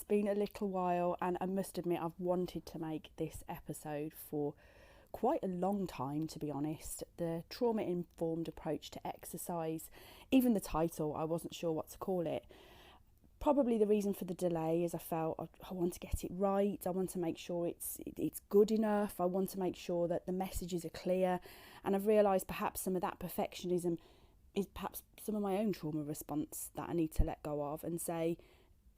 It's been a little while, and I must admit I've wanted to make this episode for quite a long time, to be honest. The trauma-informed approach to exercise, even the title, I wasn't sure what to call it. Probably the reason for the delay is I felt I want to get it right. I want to make sure it's good enough. I want to make sure that the messages are clear. And I've realised perhaps some of that perfectionism is perhaps some of my own trauma response that I need to let go of and say,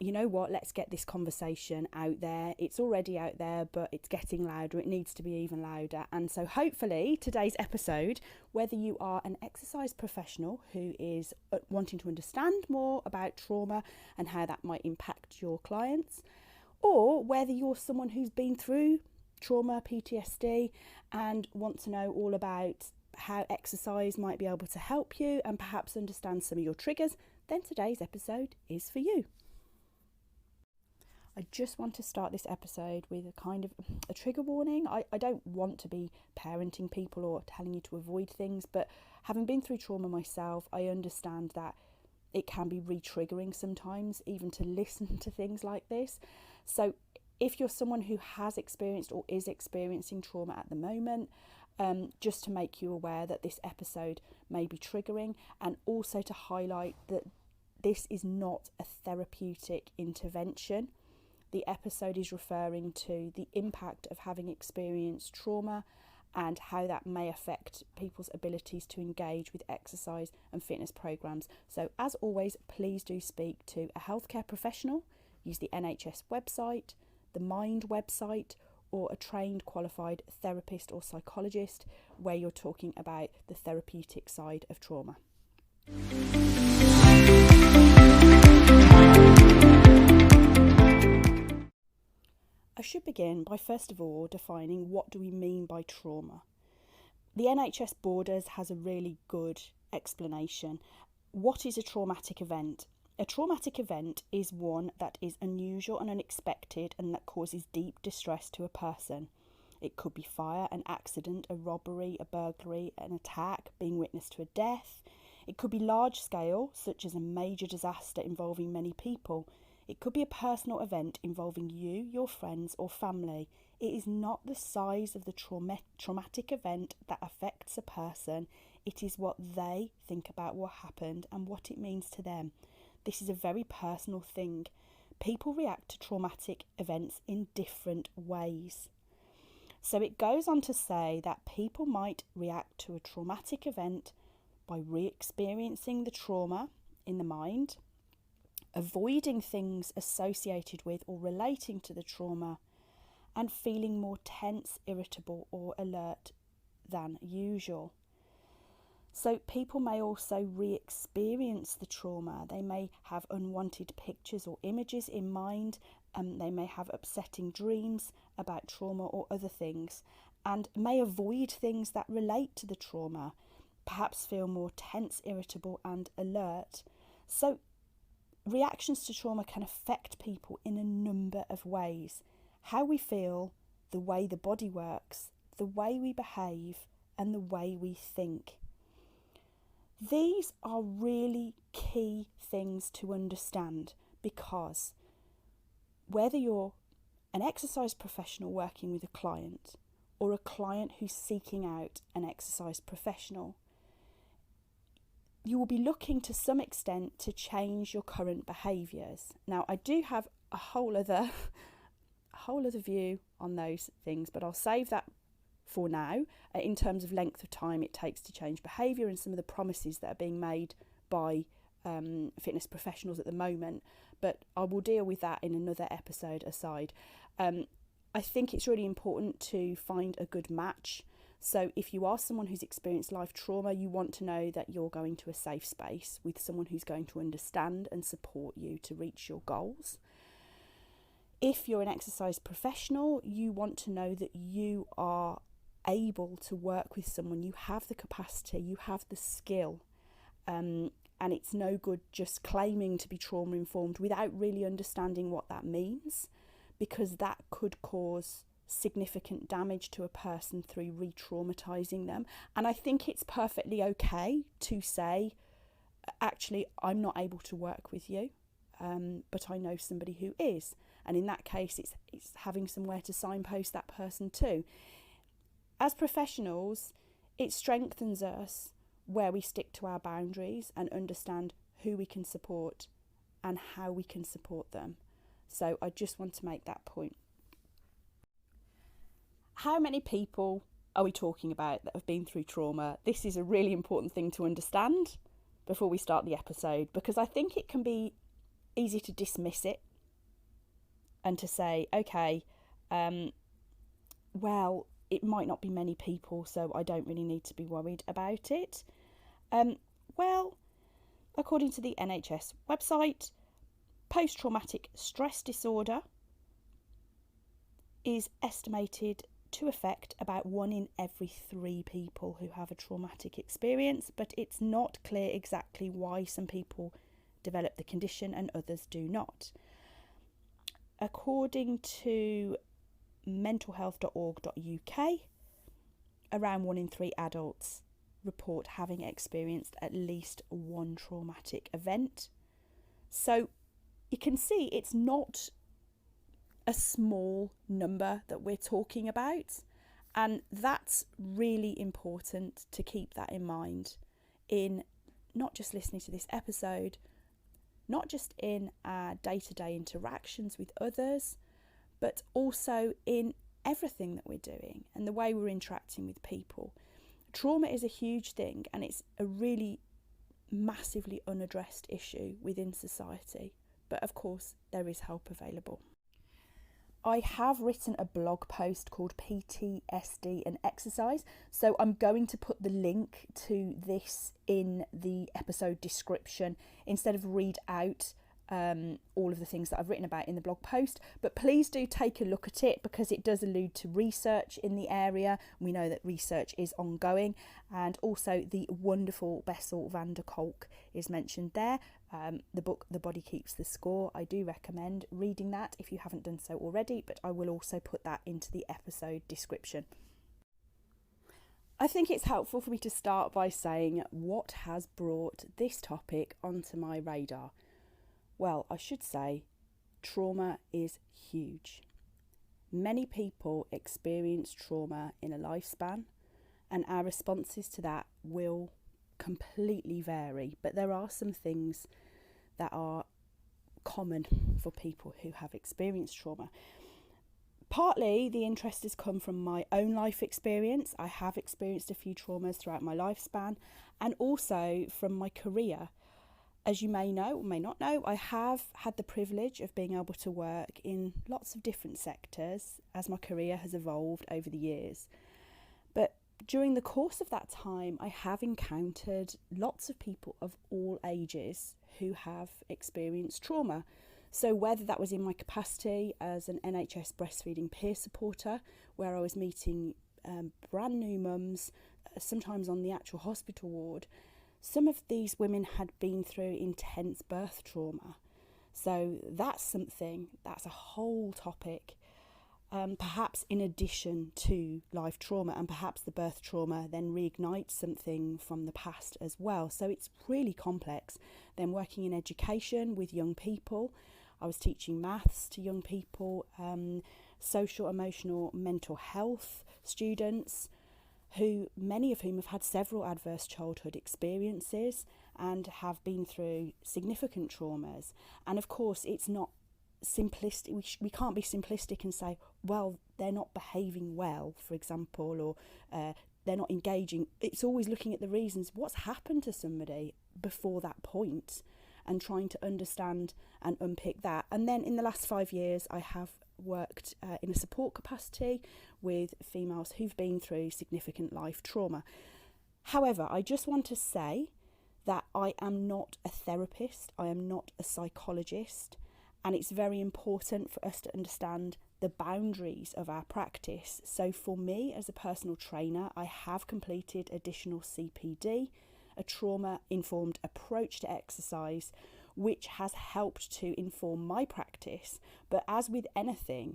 you know what, let's get this conversation out there. It's already out there, but it's getting louder. It needs to be even louder. And so hopefully today's episode, whether you are an exercise professional who is wanting to understand more about trauma and how that might impact your clients, or whether you're someone who's been through trauma, PTSD, and want to know all about how exercise might be able to help you and perhaps understand some of your triggers, then today's episode is for you. I just want to start this episode with a kind of a trigger warning. I don't want to be parenting people or telling you to avoid things, but having been through trauma myself, I understand that it can be re-triggering sometimes, even to listen to things like this. So if you're someone who has experienced or is experiencing trauma at the moment, just to make you aware that this episode may be triggering, and also to highlight that this is not a therapeutic intervention. The episode is referring to the impact of having experienced trauma and how that may affect people's abilities to engage with exercise and fitness programs. So as always, please do speak to a healthcare professional. Use the NHS website, the Mind website, or a trained qualified therapist or psychologist where you're talking about the therapeutic side of trauma. I should begin by first of all defining what do we mean by trauma. The NHS Borders has a really good explanation. What is a traumatic event? A traumatic event is one that is unusual and unexpected and that causes deep distress to a person. It could be fire, an accident, a robbery, a burglary, an attack, being witness to a death. It could be large scale, such as a major disaster involving many people. It could be a personal event involving you, your friends or family. It is not the size of the traumatic event that affects a person. It is what they think about what happened and what it means to them. This is a very personal thing. People react to traumatic events in different ways. So it goes on to say that people might react to a traumatic event by re-experiencing the trauma in the mind, avoiding things associated with or relating to the trauma, and feeling more tense, irritable or alert than usual. So people may also re-experience the trauma. They may have unwanted pictures or images in mind, and they may have upsetting dreams about trauma or other things, and may avoid things that relate to the trauma, perhaps feel more tense, irritable and alert. So reactions to trauma can affect people in a number of ways. How we feel, the way the body works, the way we behave, and the way we think. These are really key things to understand, because whether you're an exercise professional working with a client or a client who's seeking out an exercise professional, you will be looking to some extent to change your current behaviours. Now, I do have a whole other view on those things, but I'll save that for now, in terms of length of time it takes to change behaviour and some of the promises that are being made by fitness professionals at the moment. But I will deal with that in another episode aside. I think it's really important to find a good match. So if you are someone who's experienced life trauma, you want to know that you're going to a safe space with someone who's going to understand and support you to reach your goals. If you're an exercise professional, you want to know that you are able to work with someone. You have the capacity, you have the skill, and it's no good just claiming to be trauma informed without really understanding what that means, because that could cause significant damage to a person through re-traumatizing them. And I think it's perfectly okay to say, actually, I'm not able to work with you, but I know somebody who is. And in that case, it's having somewhere to signpost that person to. As professionals, it strengthens us where we stick to our boundaries and understand who we can support and how we can support them. So I just want to make that point. How many people are we talking about that have been through trauma? This is a really important thing to understand before we start the episode, because I think it can be easy to dismiss it and to say, okay, well, it might not be many people, so I don't really need to be worried about it. Well, according to the NHS website, post-traumatic stress disorder is estimated to affect about 1 in every 3 people who have a traumatic experience, but it's not clear exactly why some people develop the condition and others do not. According to mentalhealth.org.uk, around 1 in 3 adults report having experienced at least one traumatic event. So you can see it's not a small number that we're talking about, and that's really important to keep that in mind in not just listening to this episode, not just in our day-to-day interactions with others, but also in everything that we're doing and the way we're interacting with people. Trauma is a huge thing, and it's a really massively unaddressed issue within society, but of course there is help available. I have written a blog post called PTSD and Exercise, so I'm going to put the link to this in the episode description instead of read out all of the things that I've written about in the blog post. But please do take a look at it, because it does allude to research in the area. We know that research is ongoing, and also the wonderful Bessel van der Kolk is mentioned there. The book The Body Keeps the Score, I do recommend reading that if you haven't done so already, but I will also put that into the episode description. I think it's helpful for me to start by saying what has brought this topic onto my radar. Well, I should say trauma is huge. Many people experience trauma in a lifespan, and our responses to that will completely vary, but there are some things that are common for people who have experienced trauma. Partly the interest has come from my own life experience. I have experienced a few traumas throughout my lifespan, and also from my career. As you may know or may not know, I have had the privilege of being able to work in lots of different sectors as my career has evolved over the years. But during the course of that time, I have encountered lots of people of all ages who have experienced trauma. So whether that was in my capacity as an NHS breastfeeding peer supporter, where I was meeting brand new mums, sometimes on the actual hospital ward, some of these women had been through intense birth trauma. So that's a whole topic, perhaps in addition to life trauma, and perhaps the birth trauma then reignites something from the past as well. So it's really complex. Then working in education with young people, I was teaching maths to young people, social, emotional, mental health students, who many of whom have had several adverse childhood experiences and have been through significant traumas. And of course, it's not simplistic. We can't be simplistic and say, well, they're not behaving well, for example, or they're not engaging. It's always looking at the reasons. What's happened to somebody before that point, and trying to understand and unpick that. And then in the last 5 years, I have worked in a support capacity with females who've been through significant life trauma. However, I just want to say that I am not a therapist, I am not a psychologist, and it's very important for us to understand the boundaries of our practice. So for me as a personal trainer, I have completed additional CPD, a trauma-informed approach to exercise, which has helped to inform my practice. But as with anything,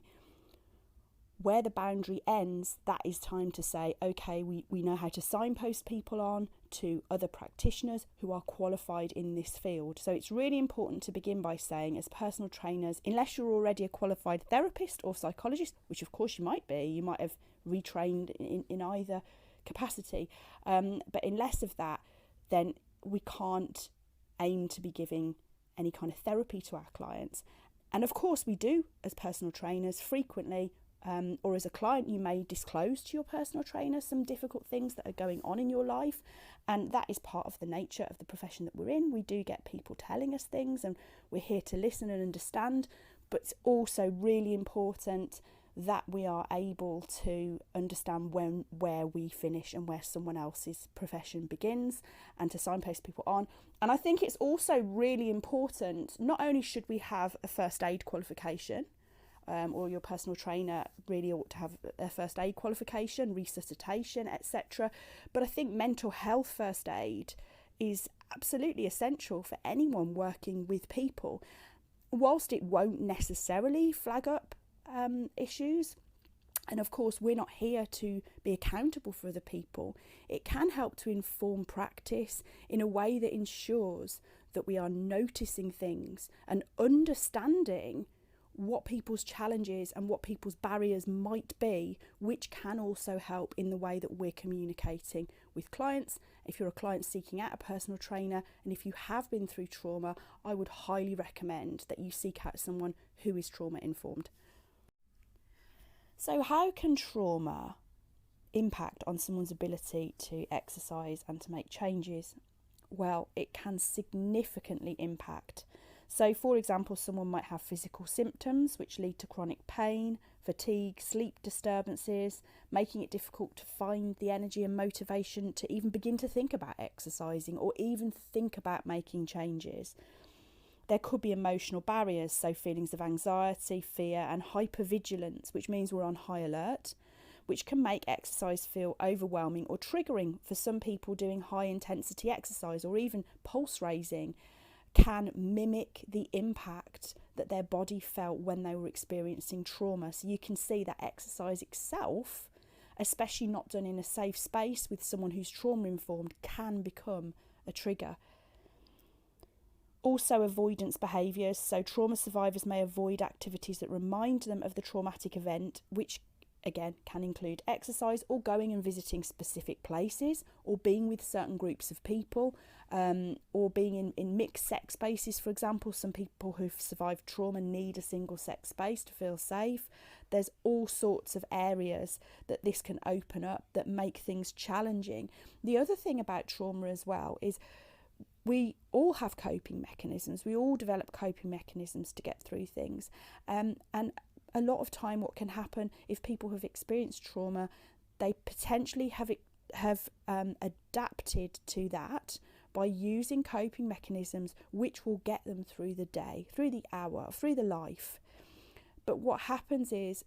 Where the boundary ends, that is time to say, okay, we know how to signpost people on to other practitioners who are qualified in this field. So it's really important to begin by saying, as personal trainers, unless you're already a qualified therapist or psychologist, which of course you might be, you might have retrained in either capacity, but unless of that, then we can't aim to be giving any kind of therapy to our clients. And of course we do, as personal trainers, frequently, or as a client, you may disclose to your personal trainer some difficult things that are going on in your life, and that is part of the nature of the profession that we're in. We do get people telling us things, and we're here to listen and understand, but it's also really important that we are able to understand where we finish and where someone else's profession begins, and to signpost people on. And I think it's also really important, not only should we have a first aid qualification, or your personal trainer really ought to have a first aid qualification, resuscitation, etc. But I think mental health first aid is absolutely essential for anyone working with people. Whilst it won't necessarily flag up issues, and of course we're not here to be accountable for other people, it can help to inform practice in a way that ensures that we are noticing things and understanding what people's challenges and what people's barriers might be, which can also help in the way that we're communicating with clients. If you're a client seeking out a personal trainer, and if you have been through trauma, I would highly recommend that you seek out someone who is trauma informed. So how can trauma impact on someone's ability to exercise and to make changes? Well, it can significantly impact. So, for example, someone might have physical symptoms which lead to chronic pain, fatigue, sleep disturbances, making it difficult to find the energy and motivation to even begin to think about exercising or even think about making changes. There could be emotional barriers, so feelings of anxiety, fear and hypervigilance, which means we're on high alert, which can make exercise feel overwhelming or triggering. For some people, doing high intensity exercise or even pulse raising can mimic the impact that their body felt when they were experiencing trauma. So you can see that exercise itself, especially not done in a safe space with someone who's trauma informed, can become a trigger. Also, avoidance behaviours. So trauma survivors may avoid activities that remind them of the traumatic event, which again can include exercise or going and visiting specific places or being with certain groups of people, or being in mixed sex spaces. For example, some people who've survived trauma need a single sex space to feel safe. There's all sorts of areas that this can open up that make things challenging. The other thing about trauma as well is we all have coping mechanisms. We all develop coping mechanisms to get through things, and a lot of time what can happen if people have experienced trauma, they potentially have adapted to that by using coping mechanisms which will get them through the day, through the hour, through the life. But what happens is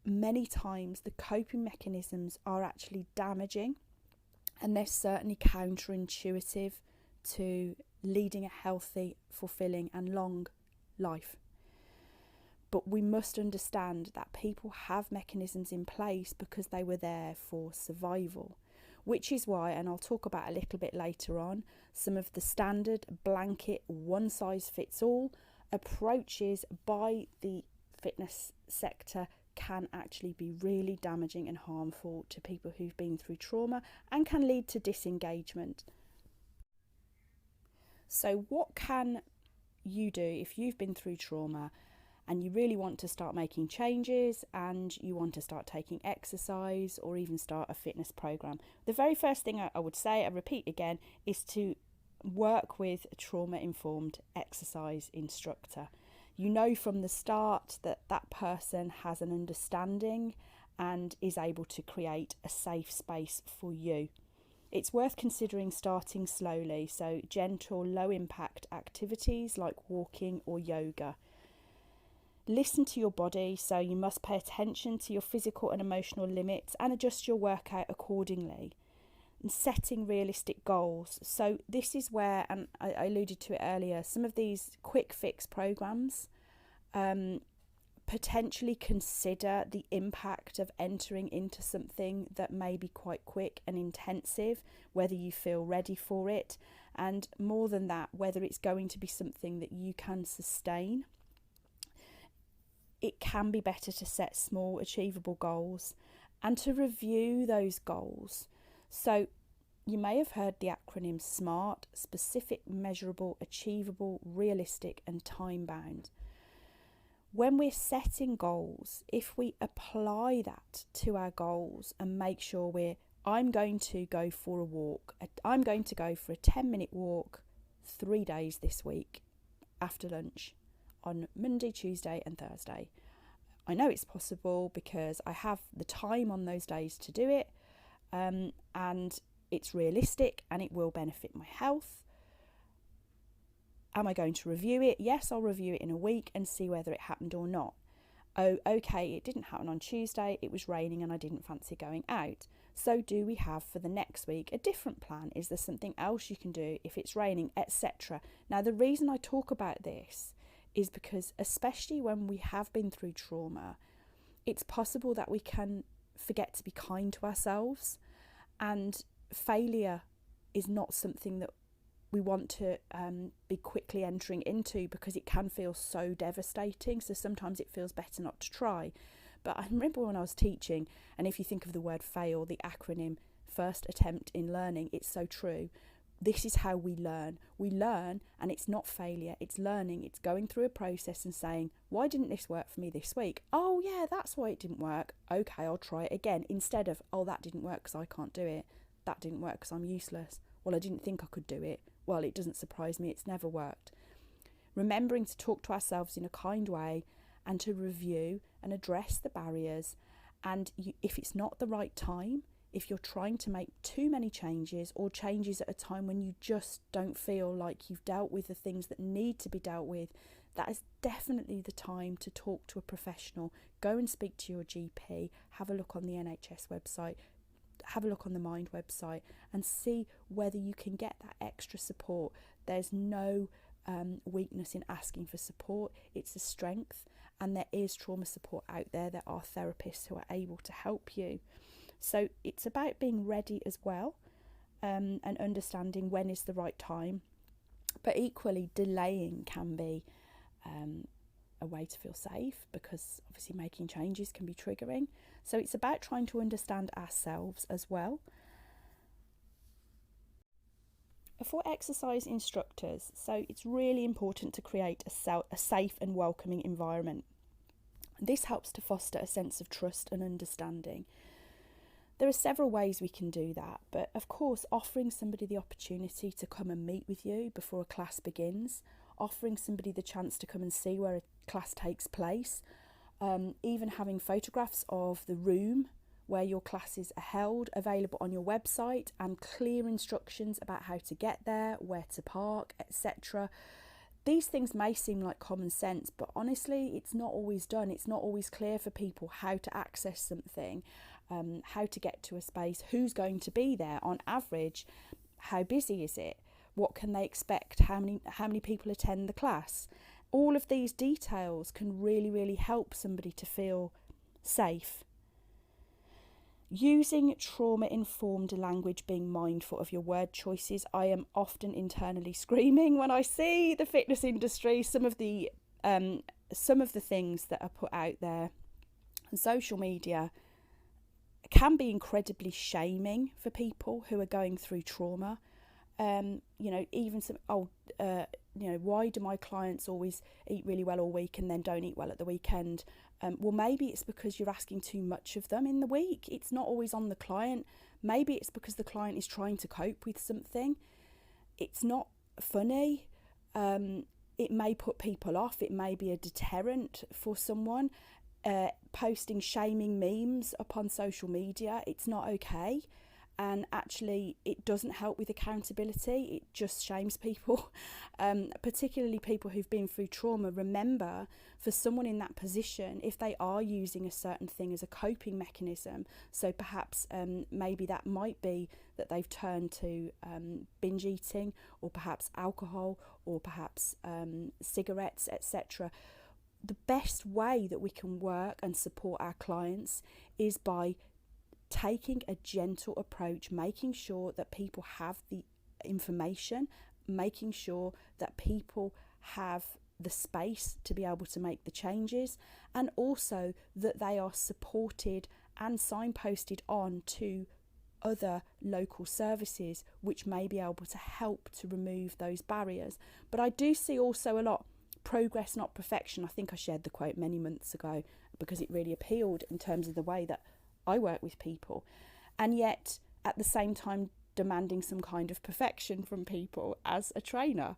many times the coping mechanisms are actually damaging, and they're certainly counterintuitive to leading a healthy, fulfilling and long life. But we must understand that people have mechanisms in place because they were there for survival, which is why, and I'll talk about a little bit later on, some of the standard blanket one-size-fits-all approaches by the fitness sector can actually be really damaging and harmful to people who've been through trauma and can lead to disengagement. So what can you do if you've been through trauma and you really want to start making changes and you want to start taking exercise or even start a fitness program? The very first thing I would say, I repeat again, is to work with a trauma-informed exercise instructor. You know from the start that that person has an understanding and is able to create a safe space for you. It's worth considering starting slowly, so gentle, low-impact activities like walking or yoga. Listen to your body, so you must pay attention to your physical and emotional limits and adjust your workout accordingly. And setting realistic goals. So this is where, and I alluded to it earlier, some of these quick fix programs potentially consider the impact of entering into something that may be quite quick and intensive, whether you feel ready for it, and more than that, whether it's going to be something that you can sustain. It can be better to set small, achievable goals and to review those goals. So you may have heard the acronym SMART: specific, measurable, achievable, realistic, and time-bound. When we're setting goals, if we apply that to our goals and make sure I'm going to go for a walk, I'm going to go for a 10-minute walk 3 days this week after lunch on Monday, Tuesday and Thursday. I know it's possible because I have the time on those days to do it, and it's realistic and it will benefit my health. Am I going to review it? Yes, I'll review it in a week and see whether it happened or not. Oh, okay, it didn't happen on Tuesday, it was raining and I didn't fancy going out. So do we have for the next week a different plan? Is there something else you can do if it's raining, etc.? Now, the reason I talk about this is because, especially when we have been through trauma, it's possible that we can forget to be kind to ourselves, and failure is not something that we want to be quickly entering into, because it can feel so devastating. So sometimes it feels better not to try. But I remember when I was teaching, and if you think of the word fail, the acronym first attempt in learning, it's so true. This is how we learn. We learn, and it's not failure, it's learning. It's going through a process and saying, why didn't this work for me this week? Oh yeah, that's why it didn't work. Okay, I'll try it again. Instead of, oh, that didn't work because I can't do it. That didn't work because I'm useless. Well, I didn't think I could do it. Well, it doesn't surprise me, it's never worked. Remembering to talk to ourselves in a kind way and to review and address the barriers. And if it's not the right time, if you're trying to make too many changes, or changes at a time when you just don't feel like you've dealt with the things that need to be dealt with, that is definitely the time to talk to a professional. Go and speak to your GP, have a look on the NHS website, have a look on the Mind website, and see whether you can get that extra support. There's no weakness in asking for support, it's a strength, and there is trauma support out there. There are therapists who are able to help you. So it's about being ready as well, and understanding when is the right time. But equally, delaying can be a way to feel safe, because obviously making changes can be triggering. So it's about trying to understand ourselves as well. For exercise instructors, so it's really important to create a safe and welcoming environment. This helps to foster a sense of trust and understanding. There are several ways we can do that, but of course offering somebody the opportunity to come and meet with you before a class begins, offering somebody the chance to come and see where a class takes place, even having photographs of the room where your classes are held available on your website, and clear instructions about how to get there, where to park, etc. These things may seem like common sense, but honestly, it's not always done. It's not always clear for people how to access something, how to get to a space, who's going to be there on average, how busy is it, what can they expect, how many people attend the class. All of these details can really, really help somebody to feel safe. Using trauma-informed language, being mindful of your word choices. I am often internally screaming when I see the fitness industry, some of the things that are put out there on social media can be incredibly shaming for people who are going through trauma. Even some why do my clients always eat really well all week and then don't eat well at the weekend? Well, maybe it's because you're asking too much of them in the week. It's not always on the client. Maybe it's because the client is trying to cope with something. It's not funny. It may put people off. It may be a deterrent for someone. Posting shaming memes upon social media, it's not okay. And actually it doesn't help with accountability, it just shames people, particularly people who've been through trauma. Remember, for someone in that position, if they are using a certain thing as a coping mechanism, so perhaps maybe that might be that they've turned to binge eating, or perhaps alcohol, or perhaps cigarettes, etc. the best way that we can work and support our clients is by taking a gentle approach, making sure that people have the information, making sure that people have the space to be able to make the changes, and also that they are supported and signposted on to other local services which may be able to help to remove those barriers. But I do see also a lot progress, not perfection. I think I shared the quote many months ago because it really appealed in terms of the way that I work with people, and yet at the same time demanding some kind of perfection from people as a trainer.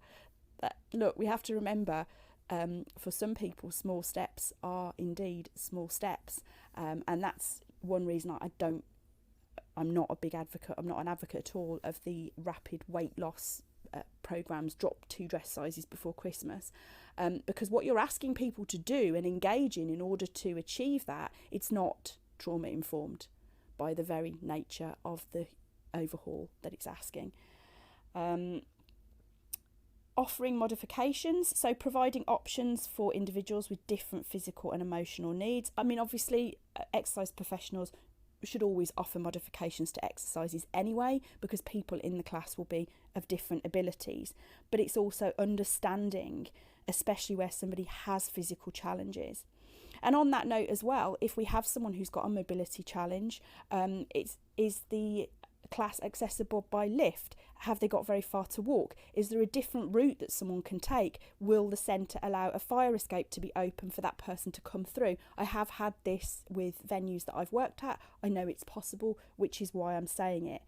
That, look, we have to remember, for some people small steps are indeed small steps, and that's one reason I'm not a big advocate, I'm not an advocate at all of the rapid weight loss programs, drop 2 dress sizes before Christmas, because what you're asking people to do and engage in order to achieve that, it's not trauma informed by the very nature of the overhaul that it's asking. Offering modifications, so providing options for individuals with different physical and emotional needs. I mean, obviously exercise professionals should always offer modifications to exercises anyway, because people in the class will be of different abilities, but it's also understanding, especially where somebody has physical challenges. And on that note as well, if we have someone who's got a mobility challenge, is the class accessible by lift? Have they got very far to walk? Is there a different route that someone can take? Will the centre allow a fire escape to be open for that person to come through? I have had this with venues that I've worked at. I know it's possible, which is why I'm saying it.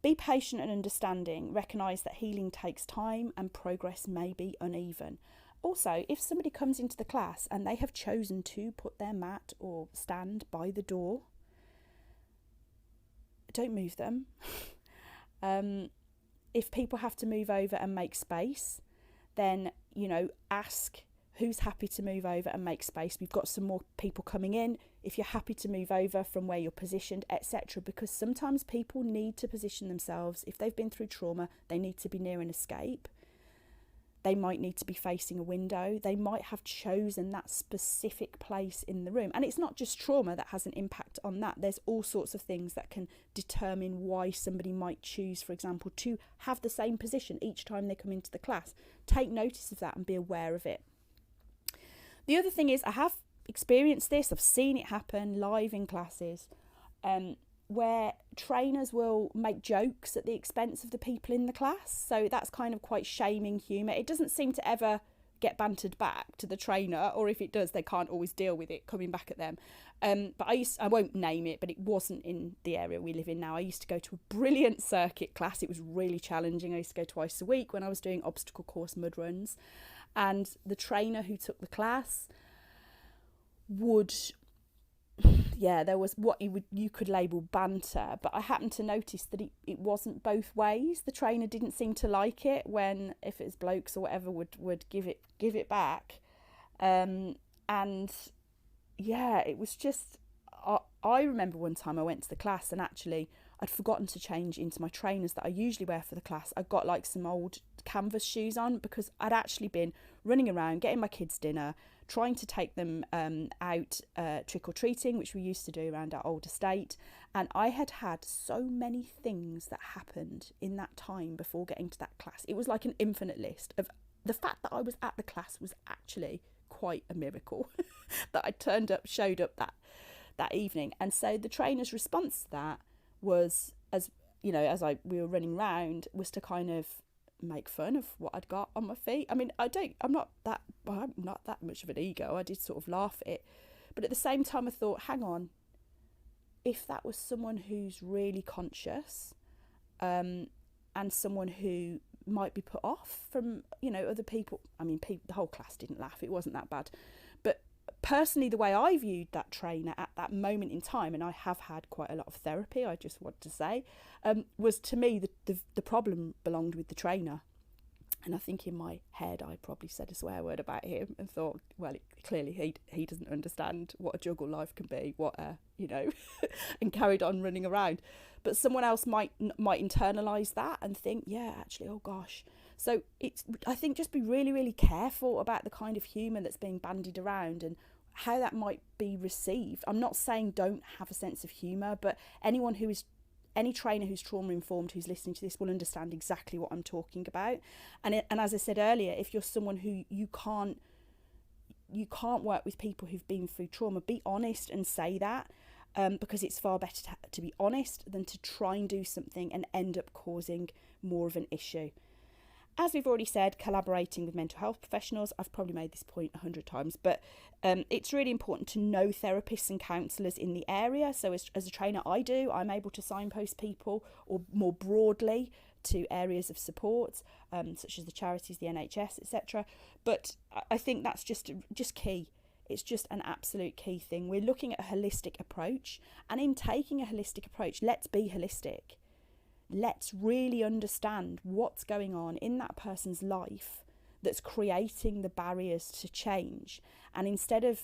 Be patient and understanding. Recognise that healing takes time and progress may be uneven. Also, if somebody comes into the class and they have chosen to put their mat or stand by the door, don't move them. If people have to move over and make space, then, ask who's happy to move over and make space. We've got some more people coming in. If you're happy to move over from where you're positioned, etc., because sometimes people need to position themselves. If they've been through trauma, they need to be near an escape. They might need to be facing a window. They might have chosen that specific place in the room. And it's not just trauma that has an impact on that. There's all sorts of things that can determine why somebody might choose, for example, to have the same position each time they come into the class. Take notice of that and be aware of it. The other thing is, I have experienced this, I've seen it happen live in classes, where trainers will make jokes at the expense of the people in the class. So that's kind of quite shaming humour. It doesn't seem to ever get bantered back to the trainer, or if it does, they can't always deal with it coming back at them. But I won't name it, but it wasn't in the area we live in now. I used to go to a brilliant circuit class. It was really challenging. I used to go twice a week when I was doing obstacle course mud runs. And the trainer who took the class would... there was what you could label banter, but I happened to notice that it wasn't both ways. The trainer didn't seem to like it when, if it's blokes or whatever, would give it back, and it was just. I remember one time I went to the class and actually I'd forgotten to change into my trainers that I usually wear for the class. I got like some old canvas shoes on because I'd actually been running around getting my kids dinner, trying to take them out trick-or-treating, which we used to do around our old estate. And I had so many things that happened in that time before getting to that class. It was like an infinite list of the fact that I was at the class was actually quite a miracle that I showed up that evening. And so the trainer's response to that was, as we were running around, was to kind of make fun of what I'd got on my feet. I mean, I'm not that much of an ego. I did sort of laugh at it, but at the same time I thought, hang on, if that was someone who's really conscious, and someone who might be put off from other people. I mean, the whole class didn't laugh. It wasn't that bad, but personally, the way I viewed that trainer at that moment in time, and I have had quite a lot of therapy, I just want to say, was, to me, the problem belonged with the trainer. And I think in my head I probably said a swear word about him and thought, well, clearly he doesn't understand what a juggle life can be, and carried on running around. But someone else might internalise that and think, yeah, actually, oh gosh. So I think just be really, really careful about the kind of humour that's being bandied around and how that might be received. I'm not saying don't have a sense of humour, but any trainer who's trauma informed who's listening to this will understand exactly what I'm talking about. And as I said earlier, if you're someone who you can't work with people who've been through trauma, be honest and say that, because it's far better to be honest than to try and do something and end up causing more of an issue. As we've already said, collaborating with mental health professionals. I've probably made this point 100 times, but it's really important to know therapists and counsellors in the area. So as a trainer, I'm able to signpost people, or more broadly, to areas of support, such as the charities, the NHS, etc. But I think that's just key. It's just an absolute key thing. We're looking at a holistic approach, and in taking a holistic approach, let's be holistic. Let's really understand what's going on in that person's life that's creating the barriers to change. And instead of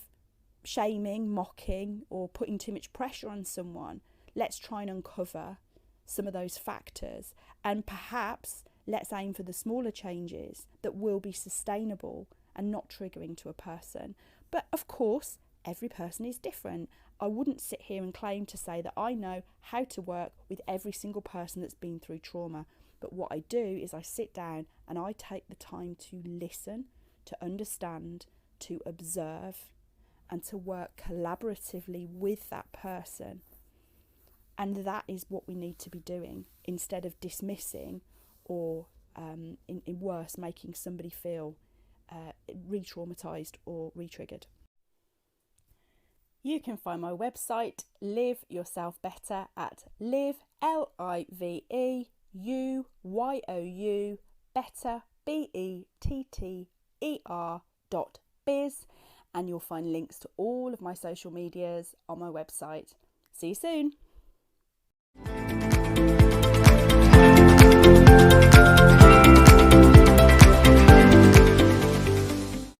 shaming, mocking, or putting too much pressure on someone, let's try and uncover some of those factors, and perhaps let's aim for the smaller changes that will be sustainable and not triggering to a person. But of course, every person is different. I wouldn't sit here and claim to say that I know how to work with every single person that's been through trauma. But what I do is I sit down and I take the time to listen, to understand, to observe, and to work collaboratively with that person. And that is what we need to be doing, instead of dismissing or, in worse, making somebody feel re-traumatised or re-triggered. You can find my website, Live Yourself Better, at LiveUYOU better, BETTER.biz, and you'll find links to all of my social medias on my website. See you soon.